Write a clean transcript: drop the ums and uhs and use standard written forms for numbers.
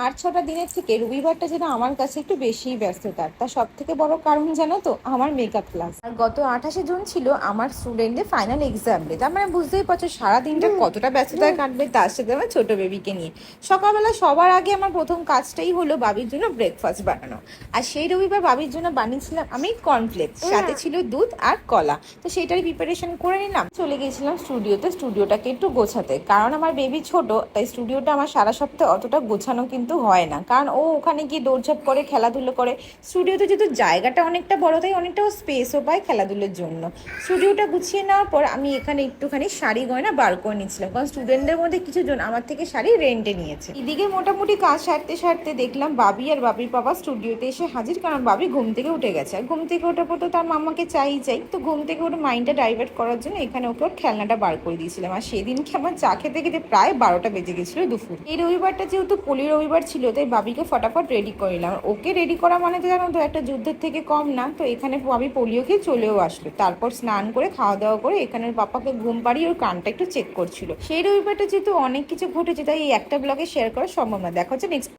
আর 6টা দিনের থেকে রবিবারটা যেন আমার কাছে একটু বেশিই ব্যস্ততার। তার সব থেকে বড় কারণ জানো তো, আমার মেকআপ ক্লাস। আর গত 28শে জুন ছিল আমার স্টুডেন্টদের ফাইনাল এক্সাম ডে। তার মানে বুঝতেই পারছো সারাদিনটা কতটা ব্যস্ততায় কাটবে, তার সাথে আমার ছোট বেবিকে নিয়ে। সকালবেলা সবার আগে আমার প্রথম কাজটাই হলো বাবির জন্য ব্রেকফাস্ট বানানো। আর সেই রবিবার বাবির জন্য বানিয়েছিলাম আমি কর্নফ্লেক্স, সাথে ছিল দুধ আর কলা। তো সেটারই প্রিপারেশন করে নিলাম, চলে গিয়েছিলাম স্টুডিওতে স্টুডিওটাকে একটু গোছাতে। কারণ আমার বেবি ছোট, তাই স্টুডিওটা আমার সারা সপ্তাহে অতটা গোছানো কিন্তু হয় না, কারণ ও ওখানে গিয়ে দৌড়ঝাঁপ করে খেলাধুলো করে। স্টুডিওতে যেহেতু জায়গাটা অনেকটা বড়, তাই অনেকটা স্পেসও পায় খেলাধুলোর জন্য। স্টুডিওটা গুছিয়ে নেওয়ার পর আমি এখানে একটুখানি শাড়ি গয়না বার করে নিচ্ছিলাম, কারণ স্টুডেন্টদের মধ্যে কিছু জন আমার থেকে শাড়ি রেন্টে নিয়েছে। এদিকে মোটামুটি কাজ সারতে সারতে দেখলাম বাবি আর বাবির বাবা স্টুডিওতে এসে হাজির, কারণ বাবি ঘুম থেকে উঠে গেছে। আর ঘুম থেকে ওঠার পর তো তার মামাকে চাই, তো ঘুম থেকে ওটা মাইন্ডটা ডাইভার্ট করার জন্য এখানে ওকে ওর খেলনাটা বার করে দিয়েছিলাম। আর সেদিনকে আমার চা খেতে খেতে প্রায় 12টা বেজে গেছিলো দুপুর। এই রবিবারটা যেহেতু পলি রবিবার ছিল, তাই বাবিকে ফটাফট রেডি করে নিলাম। আর ওকে রেডি করা মানে তো জানো তো একটা যুদ্ধের থেকে কম না। তো এখানে বাবি পোলিও খেয়ে চলেও আসলো, তারপর স্নান করে খাওয়া দাওয়া করে এখানের পাপাকে ঘুম পাড়িয়ে ওর কানটা একটু চেক করছিল। সেই রবিবারটা যেহেতু অনেক কিছু ঘটেছে, তাই এই একটা ব্লগে শেয়ার করা সম্ভব না। দেখা হচ্ছে নেক্সট